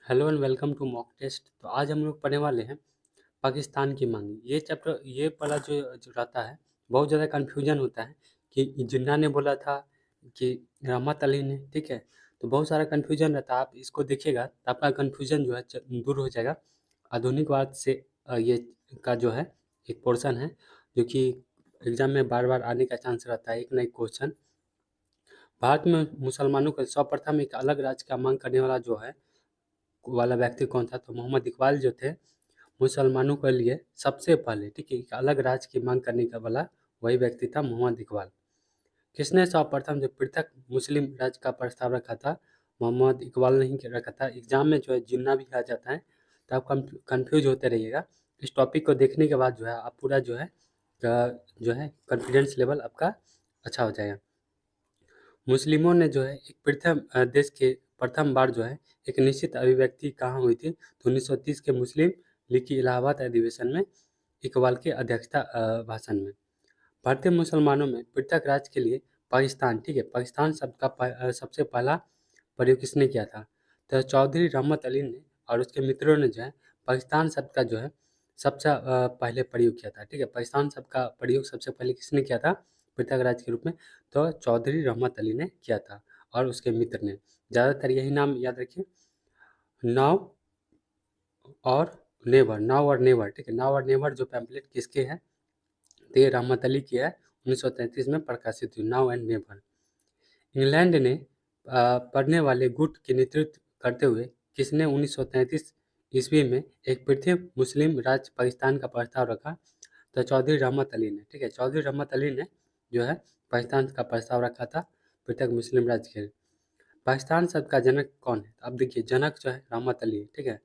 Hello and welcome to mock test. तो आज हम लोग पढ़ने वाले हैं पाकिस्तान की मांग। ये चैप्टर ये वाला जो रहता है, बहुत ज़्यादा कन्फ्यूजन होता है कि जिन्ना ने बोला था कि रहमत अली ने, ठीक है। तो बहुत सारा कन्फ्यूजन रहता है, आप इसको देखिएगा तो आपका कन्फ्यूजन जो है दूर हो जाएगा। आधुनिकवाद से ये का जो है एक पोर्शन है जो कि एग्जाम में बार बार आने का चांस रहता है, एक ना एक क्वेश्चन। भारत में मुसलमानों को सर्वप्रथम एक अलग राज्य का मांग करने वाला जो है वाला व्यक्ति कौन था? तो मोहम्मद इकबाल जो थे, मुसलमानों के लिए सबसे पहले, ठीक है, एक अलग राज्य की मांग करने का वाला वही व्यक्ति था, मोहम्मद इकबाल। किसने सर्वप्रथम जो पृथक मुस्लिम राज्य का प्रस्ताव रखा था? मोहम्मद इकबाल ने ही रखा था। एग्जाम में जो है जिन्ना भी आ जाता है, तो आप कंफ्यूज होते रहिएगा। इस टॉपिक को देखने के बाद जो है आप पूरा जो है कॉन्फिडेंस लेवल आपका अच्छा हो जाएगा। मुस्लिमों ने जो है एक देश के प्रथम बार जो है एक निश्चित अभिव्यक्ति कहाँ हुई थी? तो 1930 के मुस्लिम लीग की इलाहाबाद अधिवेशन में इकबाल के अध्यक्षता भाषण में। भारतीय मुसलमानों में पृथक राज्य के लिए पाकिस्तान, ठीक है, पाकिस्तान शब्द का सबसे पहला प्रयोग किसने किया था? तो चौधरी रहमत अली ने और उसके मित्रों ने जो है पाकिस्तान शब्द का जो है सबसे पहले प्रयोग किया था, ठीक है। पाकिस्तान शब्द का प्रयोग सबसे पहले किसने किया था पृथक राज्य के रूप में? तो चौधरी रहमत अली ने किया था और उसके मित्र ने। ज़्यादातर यही नाम याद रखिए, नाउ और नेवर, नाउ और नेवर, ठीक है। नाउ और नेवर जो पैम्पलेट किसके है? तो ये रहमत अली की है, 1933 में प्रकाशित हुई नाउ एंड नेवर। इंग्लैंड ने पढ़ने वाले गुट के नेतृत्व करते हुए किसने 1933 ईस्वी में एक पृथक मुस्लिम राज्य पाकिस्तान का प्रस्ताव रखा? तो चौधरी रहमत अली ने, ठीक है, चौधरी रहमत अली ने जो है पाकिस्तान का प्रस्ताव रखा था पृथक मुस्लिम राज्य के। पाकिस्तान शब्द का जनक कौन है? अब देखिए, जनक जो है रहमत अली है, ठीक है।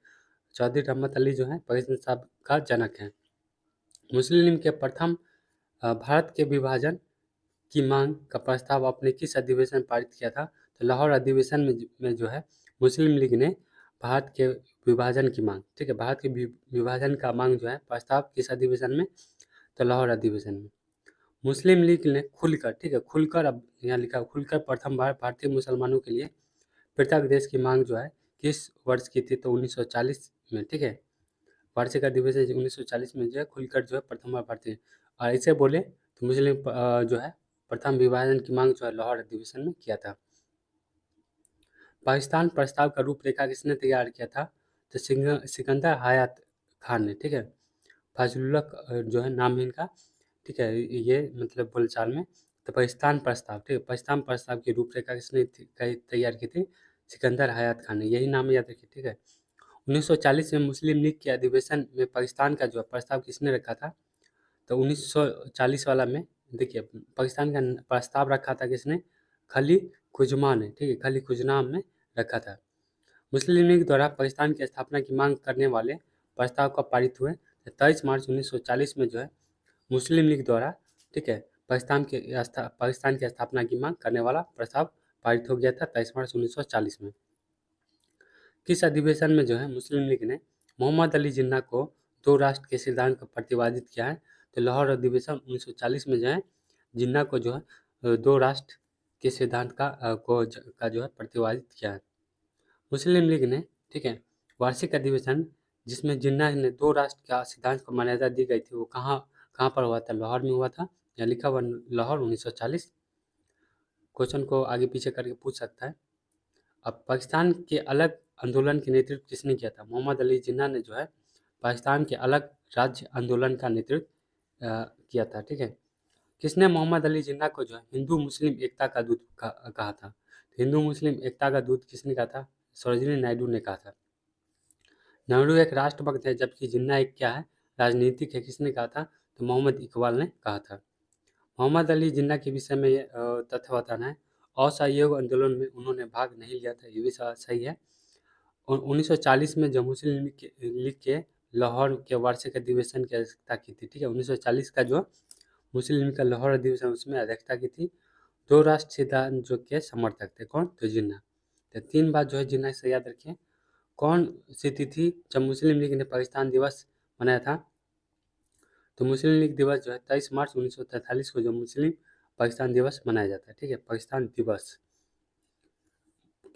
चौधरी रहमत अली जो है पाकिस्तान शब्द का जनक है। मुस्लिम लीग के प्रथम भारत के विभाजन की मांग का प्रस्ताव आपने किस अधिवेशन में पारित किया था? तो लाहौर अधिवेशन में जो है मुस्लिम लीग ने भारत के विभाजन की मांग, ठीक है, भारत के विभाजन का मांग जो है प्रस्ताव किस अधिवेशन में? तो लाहौर अधिवेशन में। मुस्लिम लीग ने खुलकर, ठीक है, खुलकर, अब यहाँ लिखा खुलकर प्रथम बार भारतीय मुसलमानों के लिए पृथक देश की मांग जो है किस वर्ष की थी? तो 1940 में, ठीक है। वार्षिक अधिवेशन 1940 में जो है खुलकर जो है प्रथम बार भारतीय, और ऐसे बोले तो मुस्लिम जो है प्रथम विभाजन की मांग जो है लाहौर अधिवेशन में किया था। पाकिस्तान प्रस्ताव का रूपरेखा किसने तैयार किया था? तो सिकंदर हयात खान ने, ठीक है। फाजिलुल्लाह जो है नाम है इनका, ठीक है, ये मतलब बोलचाल में। तो पाकिस्तान प्रस्ताव, ठीक है, पाकिस्तान प्रस्ताव की रूपरेखा किसने तैयार की थी? सिकंदर हयात खान ने, यही नाम याद रखिए, ठीक है। 1940 में मुस्लिम लीग के अधिवेशन में पाकिस्तान का जो प्रस्ताव किसने रखा था? तो 1940 वाला में देखिए पाकिस्तान का प्रस्ताव रखा था किसने? खली खुजमा ने, ठीक है, खली खुजना में रखा था। मुस्लिम लीग द्वारा पाकिस्तान की स्थापना की मांग करने वाले प्रस्ताव कब पारित हुए? 23 मार्च 1940 में जो है मुस्लिम लीग द्वारा, ठीक है, पाकिस्तान की स्थापना की मांग करने वाला प्रस्ताव पारित हो गया था 23 मार्च 1940 में। किस अधिवेशन में जो है मुस्लिम लीग ने मोहम्मद अली जिन्ना को दो राष्ट्र के सिद्धांत को प्रतिपादित किया है? तो लाहौर अधिवेशन 1940 में जो है जिन्ना को जो है दो राष्ट्र के सिद्धांत का जो है प्रतिपादित किया है। मुस्लिम लीग ने, ठीक है, वार्षिक अधिवेशन जिसमें जिन्ना ने दो राष्ट्र का सिद्धांत को मान्यता दी गई थी, वो कहाँ कहाँ पर हुआ था? लाहौर में हुआ था। या लिखा हुआ लाहौर 1940। क्वेश्चन को आगे पीछे करके पूछ सकता है। अब पाकिस्तान के अलग आंदोलन के नेतृत्व किसने किया था? मोहम्मद अली जिन्ना ने जो है पाकिस्तान के अलग राज्य आंदोलन का नेतृत्व किया था, ठीक है। किसने मोहम्मद अली जिन्ना को जो है हिंदू मुस्लिम एकता का दूत कहा था? हिंदू मुस्लिम एकता का दूत किसने कहा था? सरोजिनी नायडू ने कहा था। नेहरू एक राष्ट्रभक्त है जबकि जिन्ना एक क्या है? राजनीतिक है, किसने कहा था? तो मोहम्मद इकबाल ने कहा था। मोहम्मद अली जिन्ना के विषय में ये तथ्य बताना है। असहयोग आंदोलन में उन्होंने भाग नहीं लिया था, ये भी सही है। और 1940 में जब मुस्लिम लीग के लाहौर के वार्षिक अधिवेशन की अध्यक्षता की थी, ठीक है, 1940 का जो मुस्लिम लीग का लाहौर अधिवेशन उसमें अध्यक्षता की थी। दो राष्ट्र सिद्धांत जो के समर्थक थे, कौन? तो जिन्ना। तो तीन बात जो है जिन्ना से याद रखिए। कौन सी तिथि जब मुस्लिम लीग ने पाकिस्तान दिवस मनाया था? तो मुस्लिम लीग दिवस जो है 23 मार्च 1943 को जो मुस्लिम पाकिस्तान दिवस मनाया जाता है, ठीक है, पाकिस्तान दिवस।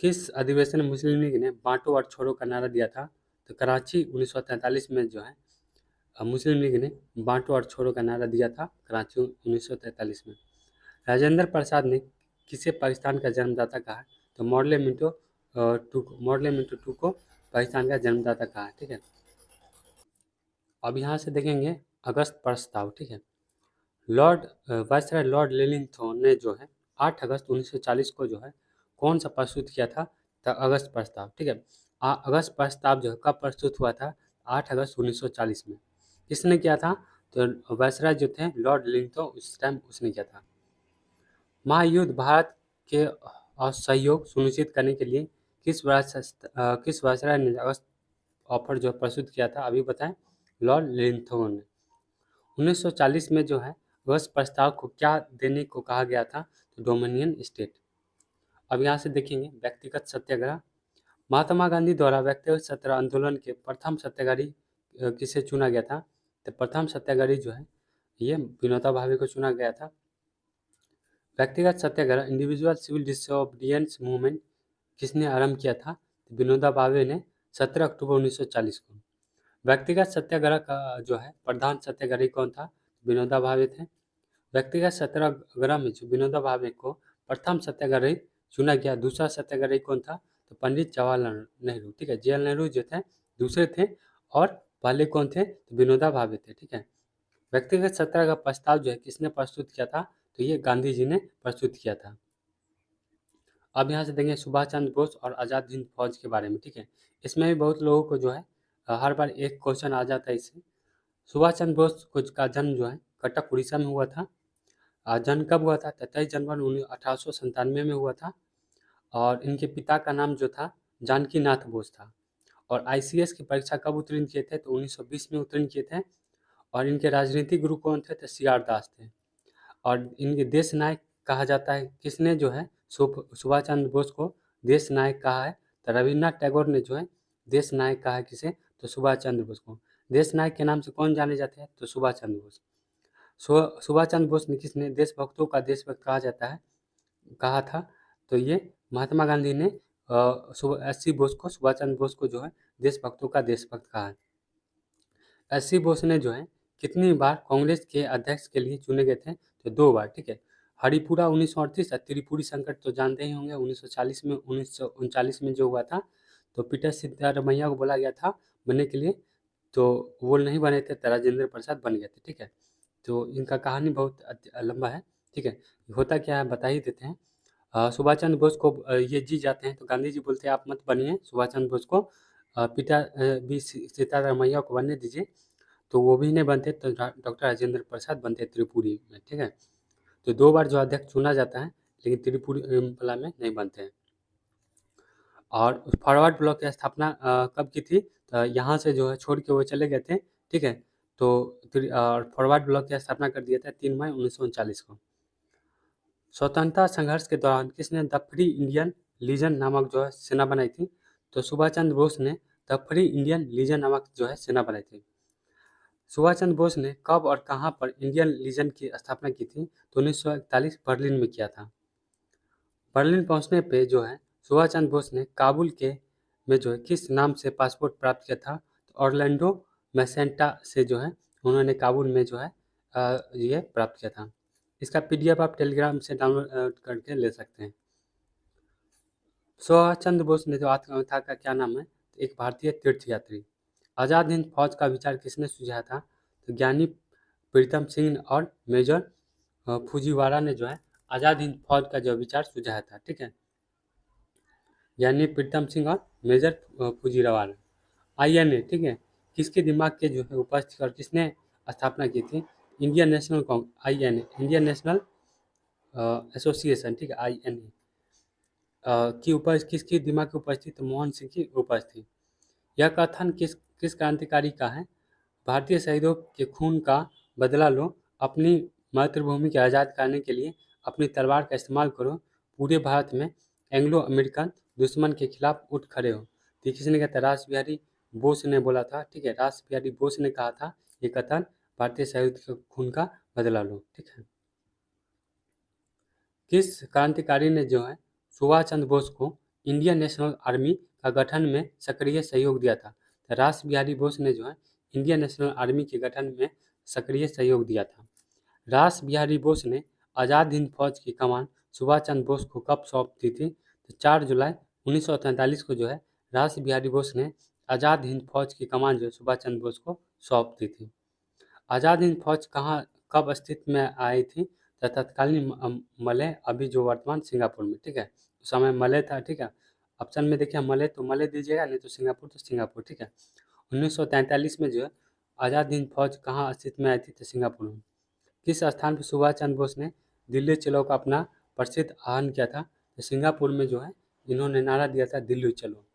किस अधिवेशन में मुस्लिम लीग ने बांटो और छोड़ो का नारा दिया था? तो कराची 1943 में जो है मुस्लिम लीग ने बांटो और छोड़ो का नारा दिया था कराची 1943 में। राजेंद्र प्रसाद ने किसे पाकिस्तान का जन्मदाता कहा है? तो मॉडले मिंटो टू को पाकिस्तान का जन्मदाता कहा है। ठीक है, अब यहाँ से देखेंगे अगस्त प्रस्ताव। ठीक है, वायसराय लॉर्ड लिलिंगथोन ने जो है 8 अगस्त 1940 को जो है कौन सा प्रस्तुत किया था? द अगस्त प्रस्ताव। ठीक है, अगस्त प्रस्ताव जो है कब प्रस्तुत हुआ था? 8 अगस्त 1940 में। किसने किया था? तो वायसराय जो थे लॉर्ड लिलिंगथोन, उस टाइम उसने किया था। महायुद्ध भारत के असहयोग सुनिश्चित करने के लिए किस वायसराय ने अगस्त ऑफर जो प्रस्तुत किया था? अभी बताएं। लॉर्ड लिलिंगथोन ने। 1940 में जो है अगस्त प्रस्ताव को क्या देने को कहा गया था? तो डोमिनियन स्टेट। अब यहाँ से देखेंगे व्यक्तिगत सत्याग्रह। महात्मा गांधी द्वारा व्यक्तिगत सत्याग्रह आंदोलन के प्रथम सत्याग्रही किसे चुना गया था? तो प्रथम सत्याग्रही जो है ये विनोबा भावे को चुना गया था। व्यक्तिगत सत्याग्रह इंडिविजुअल सिविल डिसोबीडियंस मूवमेंट किसने आरंभ किया था? तो विनोबा भावे ने 17 अक्टूबर 1940 को। व्यक्तिगत सत्याग्रह का जो है प्रधान सत्याग्रही कौन था? विनोबा भावे थे। व्यक्तिगत सत्याग्रह में जो विनोबा भावे को प्रथम सत्याग्रही चुना गया, दूसरा सत्याग्रही कौन था? तो पंडित जवाहरलाल नेहरू। ठीक है, जवाहरलाल नेहरू जो थे दूसरे थे और पहले कौन थे? तो विनोबा भावे थे। ठीक है, व्यक्तिगत सत्याग्रह का प्रस्ताव जो है किसने प्रस्तुत किया था? तो ये गांधी जी ने प्रस्तुत किया था। अब यहाँ से देखेंगे सुभाष चंद्र बोस और आज़ाद हिंद फौज के बारे में। ठीक है, इसमें भी बहुत लोगों को जो है हर बार एक क्वेश्चन आ जाता है इससे। सुभाष चंद्र बोस का जन्म जो है कटक उड़ीसा में हुआ था। जन्म कब हुआ था? 23 जनवरी 1897 में हुआ था। और इनके पिता का नाम जो था जानकी नाथ बोस था। और आईसीएस की परीक्षा कब उत्तीर्ण किए थे? तो 1920 में उत्तीर्ण किए थे। और इनके राजनीतिक गुरु कौन थे? तो सी आर दास थे। और इनके देश नायक कहा जाता है, किसने जो है सुभाष चंद्र बोस को देश नायक कहा है? तो रविन्द्रनाथ टैगोर ने जो है देश नायक कहा है किसे? तो सुभाष चंद्र बोस को। देश नायक के नाम से कौन जाने जाते हैं? तो सुभाष चंद्र बोस। सुभाष चंद्र बोस ने किसने देशभक्तों का देशभक्त कहा जाता है कहा था? तो ये महात्मा गांधी ने सुभाष चंद्र बोस को जो है देशभक्तों का देशभक्त कहा है। एस.सी. बोस ने जो है कितनी बार कांग्रेस के अध्यक्ष के लिए चुने गए थे? तो 2 बार। ठीक है, हरिपुरा 1938 और त्रिपुरी संकट तो जानते ही होंगे 1939 में जो हुआ था। तो पीटर सिद्धारमैया को बोला गया था बनने के लिए, तो वो नहीं बने थे, तो राजेंद्र प्रसाद बन गए थे। ठीक है, तो इनका कहानी बहुत लंबा है। ठीक है, होता क्या है बता ही देते हैं। सुभाष चंद्र बोस को ये जी जाते हैं तो गांधी जी बोलते हैं आप मत बनिए सुभाष चंद्र बोस को, सीतारामैया को बनने दीजिए। तो वो भी नहीं बनते, तो डॉक्टर राजेंद्र प्रसाद बनते त्रिपुरी में। ठीक है, तो 2 बार जो अध्यक्ष चुना जाता है लेकिन त्रिपुरी वाला में नहीं बनते हैं। और फॉरवर्ड ब्लॉक की स्थापना कब की थी? तो यहाँ से जो है छोड़ के वो चले गए थे। ठीक है, तो फॉरवर्ड ब्लॉक की स्थापना कर दिया था 3 मई 1939 को। स्वतंत्रता संघर्ष के दौरान किसने द फ्री इंडियन लीजन नामक जो है सेना बनाई थी? तो सुभाष चंद्र बोस ने द फ्री इंडियन लीजन नामक जो है सेना बनाई थी। सुभाष चंद्र बोस ने कब और कहाँ पर इंडियन लीजन की स्थापना की थी? तो 1941 बर्लिन में किया था। बर्लिन पहुंचने पे जो है सुभाष चंद्र बोस ने काबुल के में जो है किस नाम से पासपोर्ट प्राप्त किया था? तो ऑरलैंडो मैसेंटा से जो है उन्होंने काबुल में जो है ये प्राप्त किया था। इसका पीडीएफ आप टेलीग्राम से डाउनलोड करके ले सकते हैं। सुभाष चंद्र बोस ने जो आत्मकथा का क्या नाम है? तो एक भारतीय तीर्थयात्री। आज़ाद हिंद फौज का विचार किसने सुझाया था? तो ज्ञानी प्रीतम सिंह और मेजर फुजीवारा ने जो है आज़ाद हिंद फौज का जो विचार सुझाया था। ठीक है, ज्ञानी प्रीतम सिंह और मेजर फुजीवारा। आईएनए, ठीक है, किसके दिमाग के जो है उपज थी और किसने स्थापना की थी? Indian national Congress, INA, Indian national association. ठीक है, आईएनए की उपज किसकी दिमाग की उपज थी? तो मोहन सिंह की उपज थी। यह कथन किस किस क्रांतिकारी का है? भारतीय शहीदों के खून का बदला लो, अपनी मातृभूमि को आज़ाद करने के लिए अपनी तलवार का इस्तेमाल करो, पूरे भारत में एंग्लो अमेरिकन दुश्मन के खिलाफ उठ खड़े हो। तो किसने कहा था? रास बिहारी बोस ने बोला था। ठीक है, रास बिहारी बोस ने कहा था ये कथन, भारतीय शहीद के खून का बदला लो। ठीक है, किस क्रांतिकारी ने जो है सुभाष चंद्र बोस को इंडियन नेशनल आर्मी का गठन में सक्रिय सहयोग दिया था। तो रास बिहारी बोस ने जो है इंडियन नेशनल आर्मी के गठन में सक्रिय सहयोग दिया था। रास बिहारी बोस ने आज़ाद हिंद फौज की कमान सुभाष चंद्र बोस को कब सौंप दी थी? तो 4 जुलाई 1943 को जो है रास बिहारी बोस ने आज़ाद हिंद फौज की कमान जो है सुभाष चंद्र बोस को सौंप दी थी। आज़ाद हिंद फौज कहाँ कब अस्तित्व में आई थी? तो तत्कालीन मलय, अभी जो वर्तमान सिंगापुर में, ठीक है। उस समय मलय था, ठीक है। ऑप्शन में देखिए मलय तो मलय दीजिएगा, नहीं तो सिंगापुर तो सिंगापुर, ठीक है। 1943 में जो है आज़ाद हिंद फौज कहाँ अस्तित्व में आई थी? तो सिंगापुर में। किस स्थान पर सुभाष चंद्र बोस ने दिल्ली चलो का अपना प्रसिद्ध आह्वान किया था? तो सिंगापुर में जो है इन्होंने नारा दिया था दिल्ली चलो।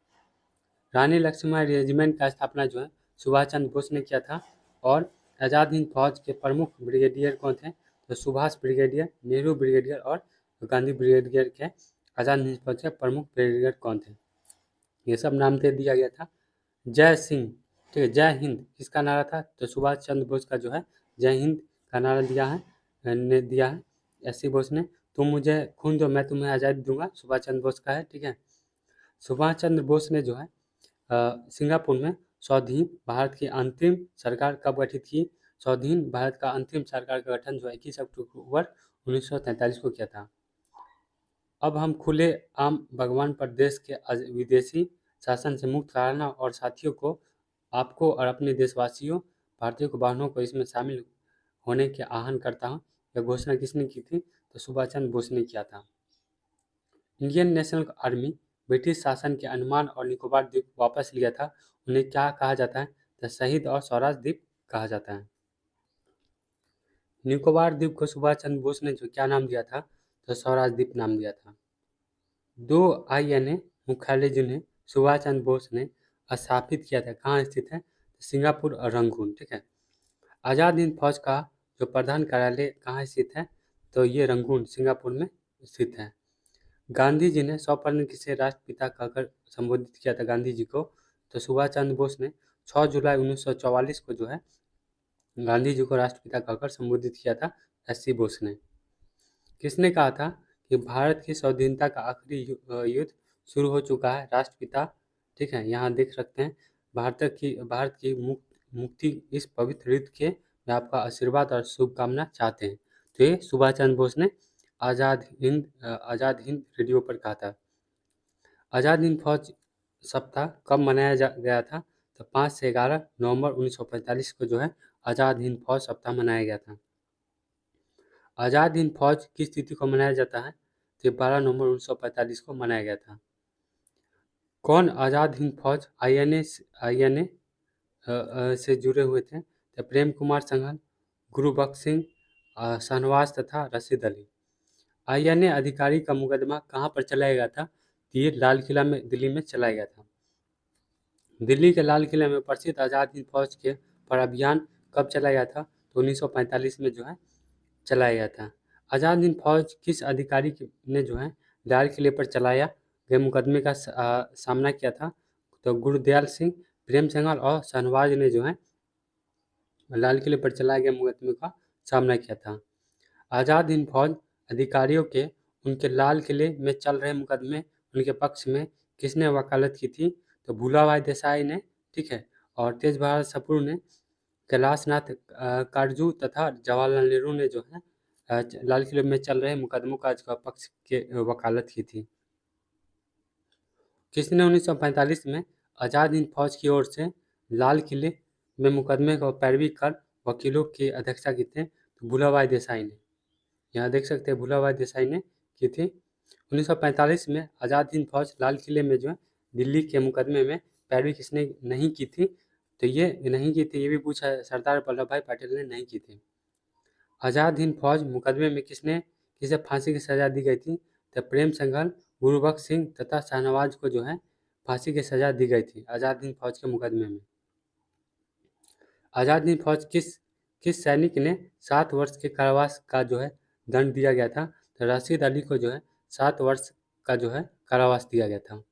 रानी लक्ष्मीबाई रेजिमेंट का स्थापना जो है सुभाष चंद्र बोस ने किया था। और आज़ाद हिंद फौज के प्रमुख ब्रिगेडियर कौन थे? तो सुभाष ब्रिगेडियर, नेहरू ब्रिगेडियर और गांधी ब्रिगेडियर के आज़ाद हिंद फौज के प्रमुख ब्रिगेडियर कौन थे? ये सब नाम दे दिया गया था। जय सिंह, ठीक है, जय हिंद किसका नारा था? तो सुभाष चंद्र बोस का जो है जय हिंद का नारा दिया है एस.सी. बोस ने। तुम मुझे खून दो मैं तुम्हें आज़ादी दूंगा, सुभाष चंद्र बोस का है, ठीक है। सुभाष चंद्र बोस ने जो है सिंगापुर में स्वाधीन भारत की अंतिम सरकार कब गठित की? स्वाधीन भारत का अंतिम सरकार का गठन जो 21 अक्टूबर 1943 को किया था। अब हम खुले आम भगवान पर देश के विदेशी शासन से मुक्त कराना और साथियों को, आपको और अपने देशवासियों भारतीयों को, बहनों को इसमें शामिल होने के आह्वान करता हूँ। यह घोषणा किसने की थी? तो सुभाष चंद्र बोस ने किया था। इंडियन नेशनल आर्मी ब्रिटिश शासन के अंडमान और निकोबार द्वीप वापस लिया था, उन्हें क्या कहा जाता है? तो शहीद और स्वराज द्वीप कहा जाता है। निकोबार द्वीप को सुभाष चंद्र बोस ने जो क्या नाम दिया था? तो स्वराज द्वीप नाम दिया था। 2 INA मुख्यालय जिन्हें सुभाष चंद्र बोस ने स्थापित किया था कहाँ स्थित है? सिंगापुर और रंगून, ठीक है। आज़ाद हिंद फौज का जो प्रधान कार्यालय कहाँ स्थित है? तो ये रंगून सिंगापुर में स्थित है। गांधी जी ने सौपर्ण किसे राष्ट्रपिता कहकर संबोधित किया था गांधी जी को? तो सुभाष चंद्र बोस ने 6 जुलाई 1944 को जो है गांधी जी को राष्ट्रपिता कहकर संबोधित किया था एस.सी. बोस ने। किसने कहा था कि भारत की स्वाधीनता का आखिरी युद्ध शुरू हो चुका है? राष्ट्रपिता, ठीक है। यहाँ देख सकते हैं भारत की मुक्ति इस पवित्र युद्ध के में आपका आशीर्वाद और शुभकामना चाहते हैं। तो ये सुभाष चंद्र बोस ने आज़ाद हिंद रेडियो पर कहा था। आज़ाद हिंद फौज सप्ताह कब मनाया गया था? तो 5 से 11 नवंबर 1945 को जो है आज़ाद हिंद फौज सप्ताह मनाया गया था। आज़ाद हिंद फौज किस तिथि को मनाया जाता है? तो 12 नवंबर 1945 को मनाया गया था। कौन आज़ाद हिंद फौज INA से जुड़े हुए थे? तो प्रेम कुमार संघल, गुरुबख्श सिंह, शाहनवाज तथा रशीद अली। INA अधिकारी का मुकदमा कहाँ पर चलाया गया था? ये लाल किला में दिल्ली में चलाया गया था। दिल्ली के लाल किले में प्रसिद्ध आज़ाद हिंद फौज के पर अभियान कब चलाया गया था? तो 1945 में जो है चलाया गया था। आज़ाद हिंद फौज किस अधिकारी ने जो है लाल किले पर चलाया गए मुकदमे का सामना किया था? तो गुरदयाल सिंह, प्रेम संघल और शाहनवाज ने जो है लाल किले पर चलाए गए मुकदमे का सामना किया था। आज़ाद हिंद फौज अधिकारियों के उनके लाल किले में चल रहे मुकदमे उनके पक्ष में किसने वकालत की थी? तो भूलाभाई देसाई ने, ठीक है। और तेज बहादुर सप्रू ने, कैलाश नाथ काटजू तथा जवाहरलाल नेहरू ने जो है लाल किले में चल रहे मुकदमों का पक्ष के वकालत की थी। किसने 1945 में आज़ाद हिंद फौज की ओर से लाल किले में मुकदमे को पैरवी कर वकीलों की अध्यक्षता की थी? तो भूलाभाई देसाई ने। यहाँ देख सकते हैं भूलाभाई देसाई ने की थी। 1945 में आज़ाद हिंद फौज लाल किले में जो है दिल्ली के मुकदमे में पैरवी किसने नहीं की थी? तो ये नहीं की थी, ये भी पूछा है, सरदार वल्लभ भाई पटेल ने नहीं की थी। आज़ाद हिंद फौज मुकदमे में किसे फांसी की सजा दी गई थी? तो प्रेम संघल, गुरुबख्श सिंह तथा शाहनवाज को जो है फांसी की सजा दी गई थी आज़ाद हिंद फौज के मुकदमे में। आज़ाद हिंद फौज किस सैनिक ने 7 वर्ष के कारावास का जो है दंड दिया गया था? तो रशीद अली को जो है 7 वर्ष का जो है कारावास दिया गया था।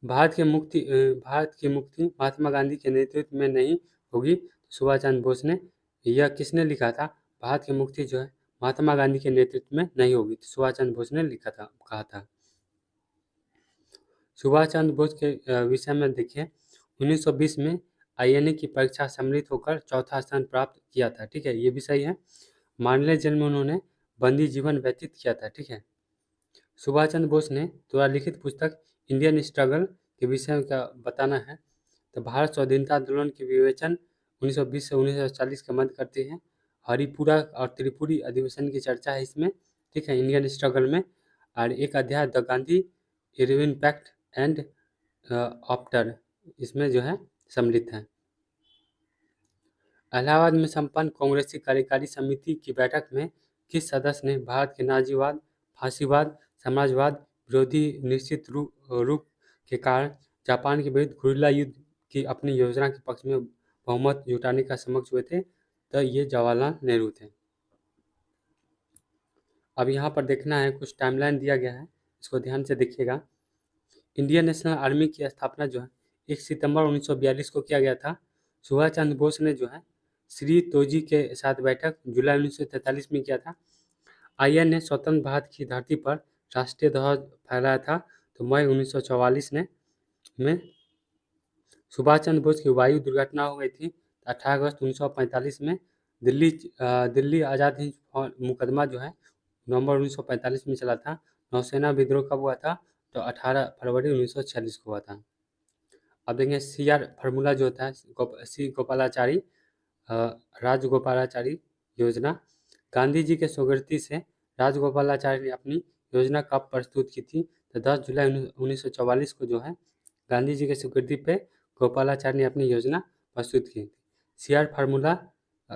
भारत की मुक्ति महात्मा गांधी के नेतृत्व में नहीं होगी, सुभाष चंद्र बोस ने। यह किसने लिखा था? भारत की मुक्ति जो है महात्मा गांधी के नेतृत्व में नहीं होगी, सुभाष चंद्र बोस ने लिखा था, कहा था। सुभाष चंद्र बोस के विषय में देखिए, 1920 में आईएनए की परीक्षा सम्मिलित होकर चौथा स्थान प्राप्त किया था। ठीक है, ये भी सही है। मांडले जेल में उन्होंने बंदी जीवन व्यतीत किया था। ठीक है, सुभाष चंद्र बोस ने द्वारा लिखित पुस्तक इंडियन स्ट्रगल के विषय में क्या बताना है, तो भारत स्वाधीनता आंदोलन के विवेचन 1920 से 1940 के मध्य करते हैं। हरिपुरा और त्रिपुरी अधिवेशन की चर्चा है इसमें। ठीक है, इंडियन स्ट्रगल में। और एक अध्याय the Gandhi Irwin pact and after, इसमें जो है सम्मिलित है। इलाहाबाद में संपन्न कांग्रेसी कार्यकारी समिति की बैठक में किस सदस्य ने भारत के नाजीवाद, फांसीवाद, समाजवाद विरोधी निश्चित रूप के कारण जापान के विरुद्ध गुरिल्ला युद्ध की अपनी योजना के पक्ष में बहुमत जुटाने का समक्ष हुए थे? तो ये जवाहरलाल नेहरू थे। अब यहाँ पर देखना है, कुछ टाइमलाइन दिया गया है, इसको ध्यान से देखिएगा। इंडियन नेशनल आर्मी की स्थापना जो है 1 सितंबर 1942 को किया गया था। सुभाष चंद्र बोस ने जो है श्री तोजी के साथ बैठक जुलाई 1943 में किया था। आईएन ने स्वतंत्र भारत की धरती पर राष्ट्रीय ध्वज फहराया था, तो मई 1944 में सुभाष चंद्र बोस की वायु दुर्घटना हो गई थी। 18 अगस्त 1945 में दिल्ली आज़ाद हिंद मुकदमा जो है नवंबर 1945 में चला था। नौसेना विद्रोह कब हुआ था, तो 18 फरवरी 1946 को हुआ था। अब देखेंगे CR फार्मूला जो होता है, सी गोपालाचारी राजगोपालाचारी योजना। गांधी जी के स्वीकृति से राजगोपालाचारी ने अपनी योजना कब प्रस्तुत की थी, तो 10 जुलाई 1944 को जो है गांधी जी के स्वीकृति पे गोपालाचारी ने अपनी योजना प्रस्तुत की थी। CR फार्मूला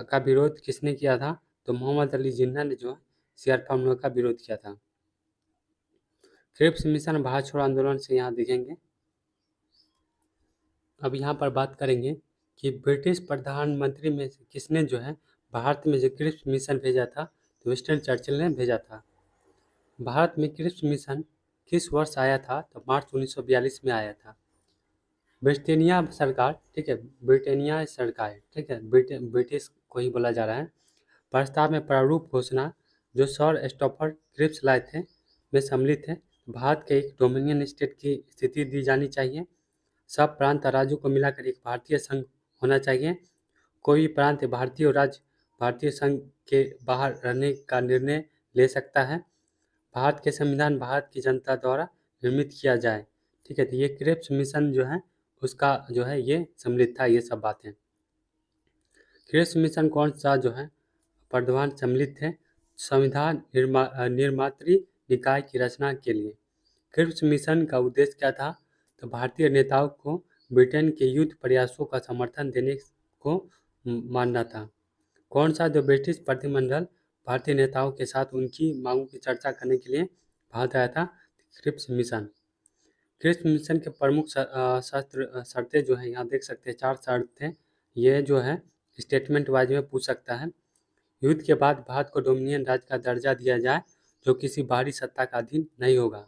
का विरोध किसने किया था, तो मोहम्मद अली जिन्ना ने जो है CR फार्मूला का विरोध किया था। क्रिप्स मिशन भारत छोड़ो आंदोलन से यहाँ देखेंगे। अब यहाँ पर बात करेंगे कि ब्रिटिश प्रधानमंत्री में से किसने जो है भारत में जो क्रिप्स मिशन भेजा था, तो विंस्टन चर्चिल ने भेजा था। भारत में क्रिप्स मिशन किस वर्ष आया था, तो मार्च 1942 में आया था। ब्रिटेनिया सरकार, ठीक है, ब्रिटेनिया सरकार, ठीक है, ब्रिटिश को ही बोला जा रहा है। प्रस्ताव में प्रारूप घोषणा जो सर स्टॉफर्ड क्रिप्स लाए थे में सम्मिलित है। भारत के एक डोमिनियन स्टेट की स्थिति दी जानी चाहिए। सब प्रांत और राज्यों को मिलाकर एक भारतीय संघ होना चाहिए। कोई भी प्रांत भारतीय और राज्य भारतीय संघ के बाहर रहने का निर्णय ले सकता है। भारत के संविधान भारत की जनता द्वारा निर्मित किया जाए। ठीक है, तो ये क्रिप्स मिशन जो है उसका जो है ये सम्मिलित था, ये सब बातें। क्रिप्स मिशन कौन सा जो है प्रधान सम्मिलित थे, संविधान निर्मात्री निकाय की रचना के लिए। क्रिप्स मिशन का उद्देश्य क्या था, तो भारतीय नेताओं को ब्रिटेन के युद्ध प्रयासों का समर्थन देने को मानना था। कौन सा जो ब्रिटिश प्रतिनिधिमंडल भारतीय नेताओं के साथ उनकी मांगों की चर्चा करने के लिए भारत आया था, क्रिप्स मिशन। क्रिप्स मिशन के प्रमुख शर्तें जो है यहाँ देख सकते हैं, 4 शर्त थे। ये जो है स्टेटमेंट वाइज में पूछ सकता है। युद्ध के बाद भारत को डोमिनियन राज्य का दर्जा दिया जाए जो किसी बाहरी सत्ता का अधीन नहीं होगा।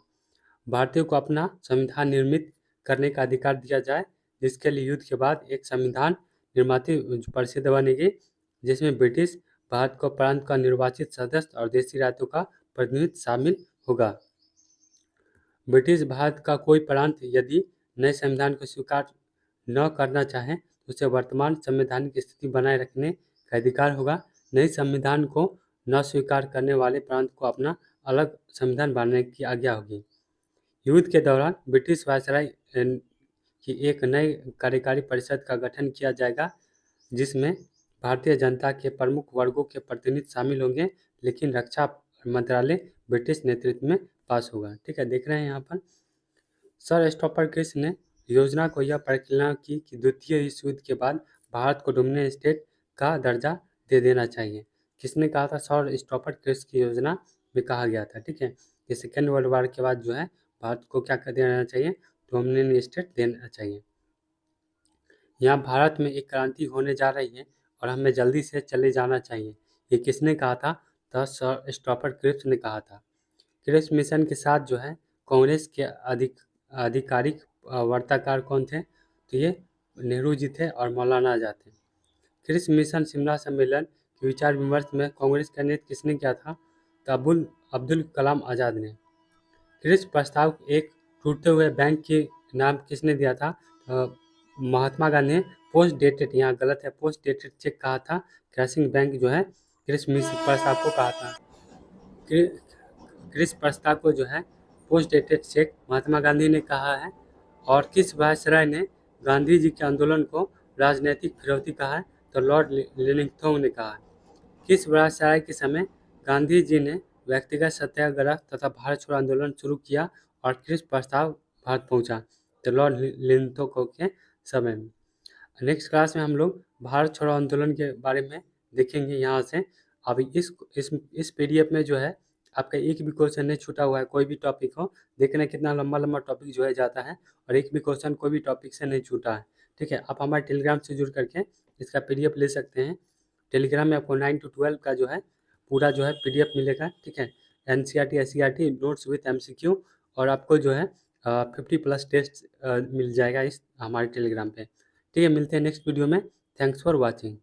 भारतीयों को अपना संविधान निर्मित करने का अधिकार दिया जाए, जिसके लिए युद्ध के बाद एक संविधान निर्माती परिषद बनेगी, जिसमें ब्रिटिश भारत को प्रांत का निर्वाचित सदस्य और देशी राज्यों का प्रतिनिधित्व शामिल होगा। ब्रिटिश भारत का कोई प्रांत यदि नए संविधान को स्वीकार न करना चाहे तो उसे वर्तमान संवैधानिक स्थिति बनाए रखने का अधिकार होगा। नए संविधान को न स्वीकार करने वाले प्रांत को अपना अलग संविधान बनाने की आज्ञा होगी। युद्ध के दौरान ब्रिटिश वायसराय की एक नई कार्यकारी परिषद का गठन किया जाएगा, जिसमें भारतीय जनता के प्रमुख वर्गों के प्रतिनिधि शामिल होंगे, लेकिन रक्षा मंत्रालय ब्रिटिश नेतृत्व में पास होगा। ठीक है, देख रहे हैं यहाँ पर सर स्टॉफर्ड क्रिप्स ने योजना को यह परिकल्पना की कि द्वितीय विश्व युद्ध के बाद भारत को डोमिनियन स्टेट का दर्जा दे देना चाहिए। किसने कहा था, सर स्टॉफर्ड क्रिप्स की योजना में कहा गया था। ठीक है, कि सेकेंड वर्ल्ड वॉर के बाद जो है भारत को क्या कर देना चाहिए, डोमिनियन स्टेट देना चाहिए। यहाँ भारत में एक क्रांति होने जा रही है और हमें जल्दी से चले जाना चाहिए, ये किसने कहा था, तो सर स्टॉफर्ड क्रिप्स ने कहा था। क्रिप्स मिशन के साथ जो है कांग्रेस के आधिकारिक वार्ताकार कौन थे, तो ये नेहरू जी थे और मौलाना आजाद थे। क्रिप्स मिशन शिमला सम्मेलन के विचार विमर्श में कांग्रेस का नेतृत्व किसने किया था, तो अब्दुल कलाम आज़ाद ने। क्रिप्स प्रस्ताव एक टूटते हुए बैंक के नाम किसने दिया था? महात्मा गांधी ने पोस्ट डेटेड, यहाँ गलत है, पोस्ट डेटेड चेक कहा था। क्रैशिंग बैंक जो है क्रिस मिश्र प्रसाद को कहा था। क्रिस प्रस्ताव को जो है post dated cheque Mahatma Gandhi ने कहा है। और किस वायसराय ने गांधी जी के आंदोलन को राजनीतिक फिरौती कहा है? तो लॉर्ड लिविंगस्टन ने कहा है। किस वायसराय के समय गांधी जी ने व्यक्तिगत सत्याग्रह तथा भारत छोड़ो आंदोलन शुरू किया और किस प्रस्ताव भारत पहुंचा? तो लॉर्ड लिविंगस्टन के समय में। नेक्स्ट क्लास में हम लोग भारत छोड़ो आंदोलन के बारे में देखेंगे यहाँ से। अभी इस पीडीएफ में जो है आपका एक भी क्वेश्चन नहीं छूटा हुआ है, कोई भी टॉपिक हो। देखना कितना लंबा लंबा टॉपिक जो है जाता है और एक भी क्वेश्चन कोई भी टॉपिक से नहीं छूटा है। ठीक है, आप हमारे टेलीग्राम से जुड़ करके इसका पीडीएफ ले सकते हैं। टेलीग्राम में आपको 9 to 12 का जो है पूरा जो है पीडीएफ मिलेगा। ठीक है, NCERT SCERT notes with MCQ, और आपको जो है 50+ टेस्ट मिल जाएगा इस हमारे टेलीग्राम पे। ठीक है, मिलते हैं नेक्स्ट वीडियो में। Thanks for watching.